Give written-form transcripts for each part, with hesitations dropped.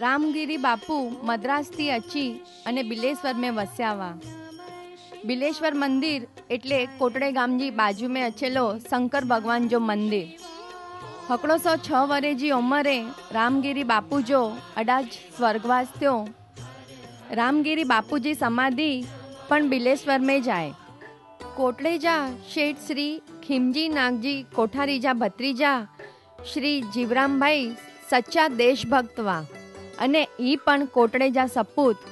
रामगिरी बापू मद्रास थी अची अने बिलेश्वर में वस्यावा। बिलेश्वर मंदिर एटले कोटड़े गामजी बाजू में अचेलो शंकर भगवान जो मंदिर। 106 वरे जी उमरे रामगिरी बापू जो अडाज स्वर्गवास थयो। रामगिरी बापूजी समाधि पण बिलेश्वर में जाए। कोटड़ेजा शेठ श्री खीमजी नागजी कोठारीजा भत्रीजा श्री जीवराम भाई सच्चा देशभक्तवा अने ई पण कोटड़ेजा सपूत।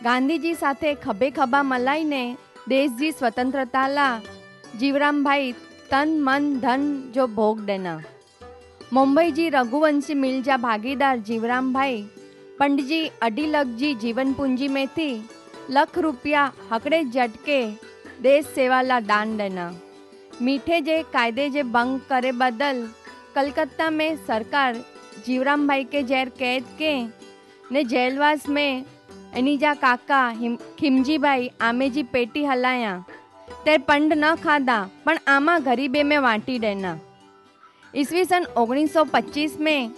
गांधीजी साथे खभे खभा मलाईने देशजी स्वतंत्रता ला जीवराम भाई तन मन धन जो भोग देना। मुंबई जी रघुवंशी मिल जा भागीदार जीवराम भाई पंडजी अडीलखजी जीवन पूंजी में थी लाख रुपया हकड़े झटके देश सेवा ला दान देना। मीठे जे कायदे जे भंग करे बदल कलकत्ता में सरकार जीवराम भाई के जेर कैद के ने जेलवास में एनीजा काका खीमजी भाई आमेजी पेटी हलाया। ते पंड न खादा पण आमा गरीबे में वाटी देना। ईस्वी सन 1925 में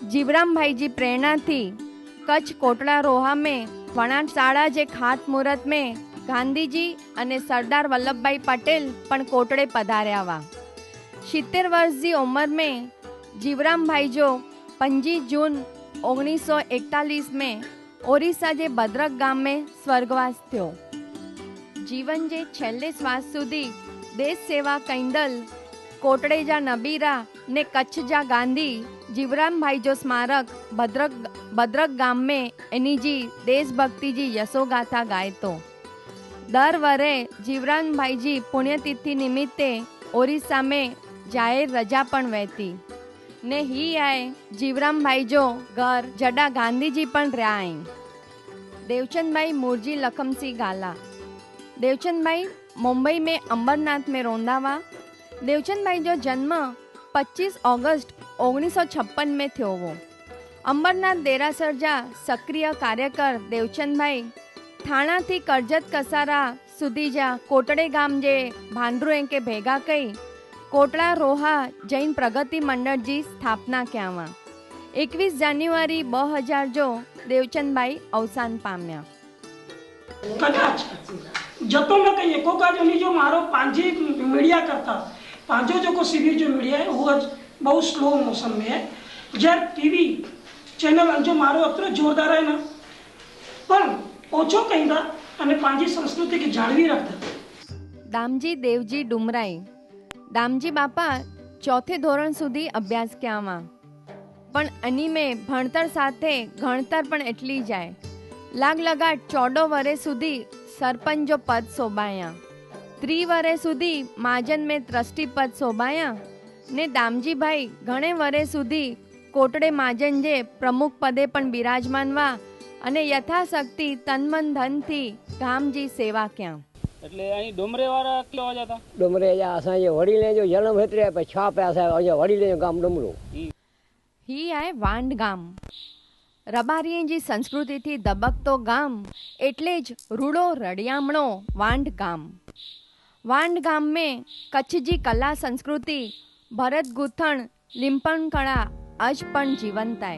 जीवराम भाई जी प्रेरणा थी कच्छ कोटड़ा रोहा में वणाटशाला जे खात मुहूर्त में गांधीजी अने सरदार वल्लभभाई पटेल पण कोटड़े पधार्या। 70 वर्ष की उम्र में जीवराम भाई जो 25 जून 1941 में ओडिशा जे भद्रक गाम में स्वर्गवास थयो। जीवन जे छेल्ले श्वास सुधी देश सेवा कईंदल कोटड़ेजा नबीरा ने कच्छ जा गांधी जीवराम भाई जो स्मारक भद्रक गाम में एनी जी देशभक्ति जी यशोगाथा गाय तो। दर वरे जीवराम भाई जी पुण्यतिथि निमित्ते ओडिशा में जाहिर रजा पण वहती ने ही आए जीवराम भाई जो घर जडा गांधीजी पण रहा है। देवचंद भाई मुरजी लखमसिंह गाला। देवचंद भाई मुंबई में अंबरनाथ में रोंदावा। देवचंद भाई जो जन्म 25 अगस्त 1956 में थयो वो। अंबरनाथ देरासर जा सक्रिय कार्यकर देवचंद भाई थाना थी करजत कसारा सुधी जा कोटड़े गाम जे भांडरुए के भेगा कई कोटड़ा रोहा जैन प्रगति मंडल जी स्थापना क्यावा। 21 जान्युआरी 2000 जो देवचंद भाई अवसान पाम्या। कदाच जतो न कहिए को का जो मारो पांजी मीडिया करता पांचो जो को सीरीज जो मीडिया है वो बहुत स्लो मौसम में है। जब टीवी चैनल जो मारो अत्र जोरदार है ना पण ओछो कहींदा अने पांजी संस्कृति की जाळवी रखता। दामजी देवजी डुमराई। दामजी बापा चौथे धोरण सुधी अभ्यास क्यावा पण अनी में भणतर साथे गणतर पण एटली जाए। लाग लगाट 14 वरे सुधी सरपंच जो पद सोबाया। 3 वरे सुधी महाजन में ट्रस्टी पद सोबाया ने दामजी भाई घणे वरे सुधी कोटड़े महाजन जे प्रमुख पदे पण बिराजमान वा अने यथाशक्ति तनमन धन थी गाम जी सेवा क्या। એટલે અહીં ડુમરે વાળા કેવા જતા ડુમરે જા અસાंजे વડીલે जो जन्म हेतरे पे छा पे असां अॼु वડીले जो गाम डुमरो ही आहे वांड गाम। रबारीअ जी संस्कृति थी दबकतो गाम एटले ज रूड़ो रड़ियामणो वांड गाम। वांड गाम में कच्छ जी कला संस्कृति भरत गुथण लिंपण कला अज पण जीवंत है।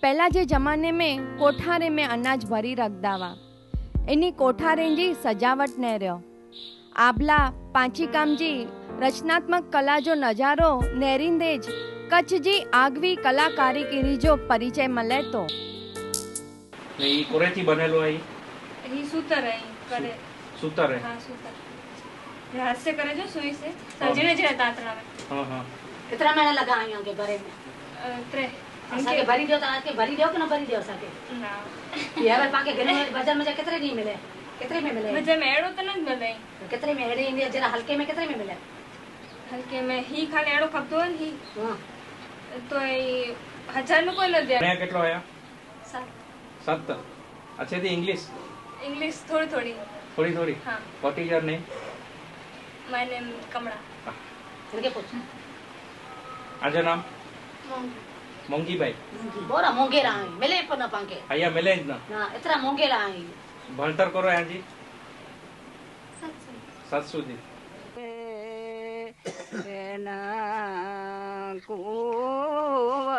पहला जे जमाने में कोठारे में अनाज भरी रखदावा एनी कोठारे जी सजावट ने रहो। आबला पांची काम जी रचनात्मक कला जो नजारो नेरिंदेज कच्छ जी आगवी कला कारीगिरी जो परिचय मले तो। ई कोरेथी बनेलो है ही सूतर है करे सूतर है। हां सूतर हाथ से करे जो सुई से सजने जे तातरा में। हां हां कितना महीना लगा आया के बारे में त्रे असाके भरी दियो ता के भरी दियो कि न भरी दियो असाके ना ये हवे पाके घर में बाजार में जा कितने नहीं मिले कितने में मिले मुझे मेड़ो तो नहीं मिले कितने में एड़े इंडिया जरा हल्के में कितने में मिले हल्के में ही खाली एड़ो खपतो है ही हां तो ये 1000 में कोई न दे मैं कितलो आया 7 अच्छे थी इंग्लिश थोड़ी थोड़ी थोड़ी थोड़ी हां what is your name my name Kamala इनके पूछ आजा नाम मोंगी भाई बोरा मोंगेरा आई मिले पर न पाके आया मिले ना ना इतना मोंगेरा आई भणतर करो यहाँ जी 700 जी कुवल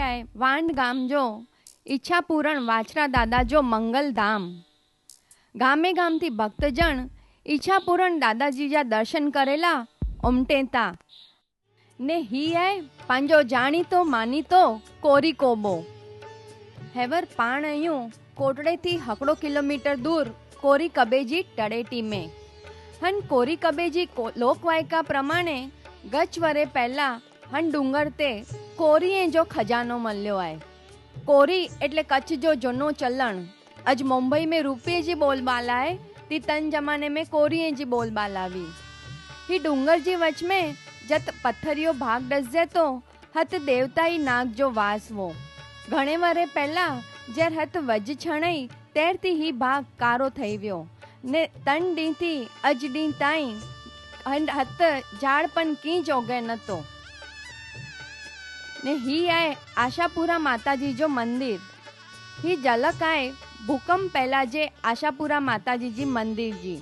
आए वांड गाम जो ઈચ્છા પૂરણ વાછરા દાદા જો મંગલધામ. ગામે ગામથી ભક્તજણ ઈચ્છા પૂરણ દાદાજીજા દર્શન કરેલા ઉમટેતા ને હી આય પાંજો જાણીતો માનીતો કોરી કોબો. હેવર પાણ અહીંયા કોટડેથી હકડો કિલોમીટર દૂર કોરી કબેજી તળેટી મેં. હન કોરી કબેજી લોકવાયકા પ્રમાણે ગચ વરે પહેલા હન ડુંગર તે કોરીએ જો ખજાનો મળ્યો આય. कोरी એટલે कच्छ जो जोनो चलन. अज मुंबई में रुपये जी बोलबाला है, ती तन जमाने में कोरिये जी बोलबाला भी. ही डूंगर जी वच में जत पत्थरियो भाग डसे तो हत देवताई नाग जो वास वो. घणे वरे पहला जर हत वज छणई तेरती ही भाग कारो थई व्यो ने तन डी थी अज डी ताई हत झाड़पन की जोगे नतो. ने ही आए आशापुरा माताजी जो मंदिर. ही झलक आए भूकंप पहला जे आशापुरा माताजी जी मंदिर जी.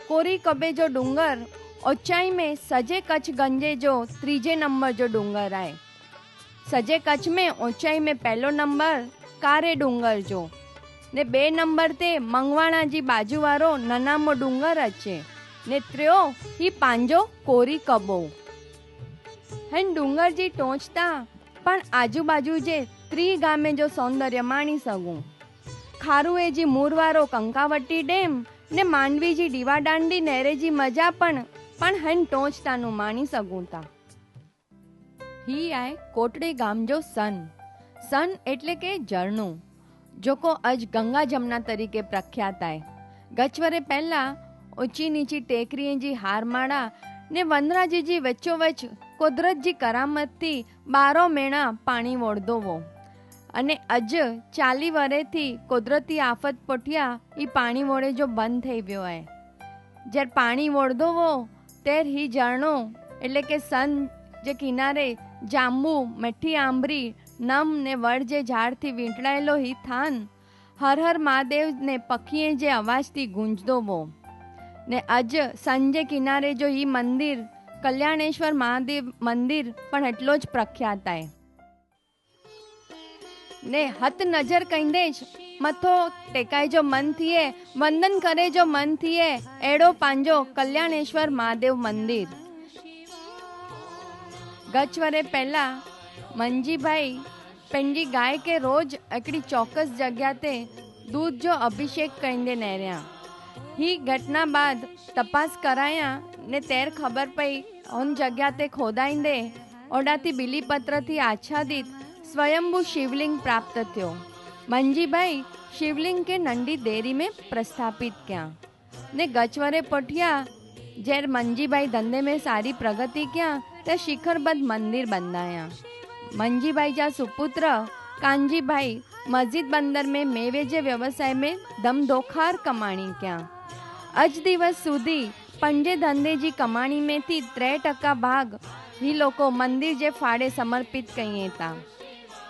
कोरी कबे जो डूंगर ऊंचाई में सजे कच्छ गंजे जो तीजे नंबर जो डूंगर आए. सजे कच्छ में ऊंचाई में पहलो नंबर कारे डूंगर जो ने 2 नंबर ते मंगवाणा जी बाजू वारो ननामो डूंगर अचे ने 3 ही पांजो कोरी कबो. हन डूंगर जी टोचता पण आजूबाजू जे 3 गामे जो सौंदर्य माणी सकूं. खारुए जी मूरवारो कंकावटी डेम ने मांडवी जी दीवादांडी नहरे जी मजा पण हन टोचतानु माणी सकूं ता. ही आए कोटड़े गाम जो सन. सन एटले के झरनु जोको अज गंगा जमुना तरीके प्रख्यात है. गचवरे पहला ऊंची नीची टेकरी जी हारमाड़ा ने वनराजी जी वच्चोवच कुदरत जी करामत थी 12 महीना पानी वोड़दो वो. अने अज 40 वरे थी कुदरती आफत पोटिया ई पानी वोड़े जो बंद थई व्यो है. जर पानी वोड़दो वो तेर ही झरणो एटले के सन जे किनारे जांबू मीठी आंबरी नम ने वड़ जे झाड़ थी वींटड़ायेलो ही थान हर हर महादेव ने पखीए जे अवाज थी गूंजदो वो. ने अज संजे किनारे जो ही मंदिर कल्याणेश्वर महादेव मंदिर पण एटलो ज प्रख्यात है. ने हथ नजर कईंदे मथो टेकाए जो मन थिए वंदन करे जो मन थिए एड़ो पांजो कल्याणेश्वर महादेव मंदिर. गच वरे पहला मंजी भाई पंहिंजी गाय के रोज हिकिड़ी चौकस जगह ते दूध जो अभिषेक कईंदे नहरिया. ही घटना बाद तपास कराया ने तेर खबर पई उन जगह ते खोदाईंदे ओडाती बिलीपत्र थी आच्छादित स्वयंभू शिवलिंग प्राप्त थयो. मंजी भाई शिवलिंग के नंढी देरी में प्रस्थापित किया ने गचवरे पठिया. जैर मंजी भाई धंधे में सारी प्रगति किया ते शिखरबद्ध मंदिर बंधाया. मंजी भाई जा सुपुत्र कांजी भाई मस्जिद बंदर में मेवे जे व्यवसाय में दमदोखार कमाणी किया. अज दिवस सुधी पंजे धंधे जी कमाणी में थी 3% भाग ही लोको मंदिर जे फाड़े समर्पित कईए था.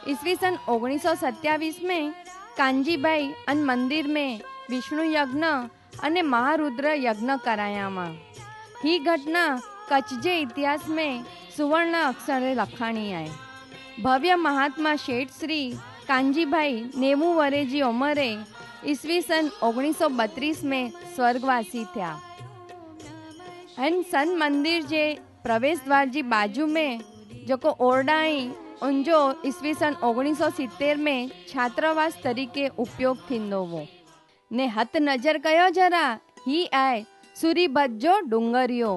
ईस्वी सन 1927 में कांजी भाई अन मंदिर में विष्णु यज्ञ अने महारुद्र यज्ञ कराया मा. ही घटना कच्छ जे इतिहास में सुवर्ण अक्षरे लखाणी है. भव्य महात्मा शेठ श्री कांजी भाई 90 वरे जी उमरे ईस्वी सन 1932 में स्वर्गवासी थया. हन सन मंदिर जे प्रवेश द्वार जी बाजू में जोको ओरडाई उनजो ईस्वी सन 1970 में छात्रावास तरीके उपयोग थींदो वो. ने हथ नजर कयो जरा ही आए सूरीभद्र जो डूंगरियो.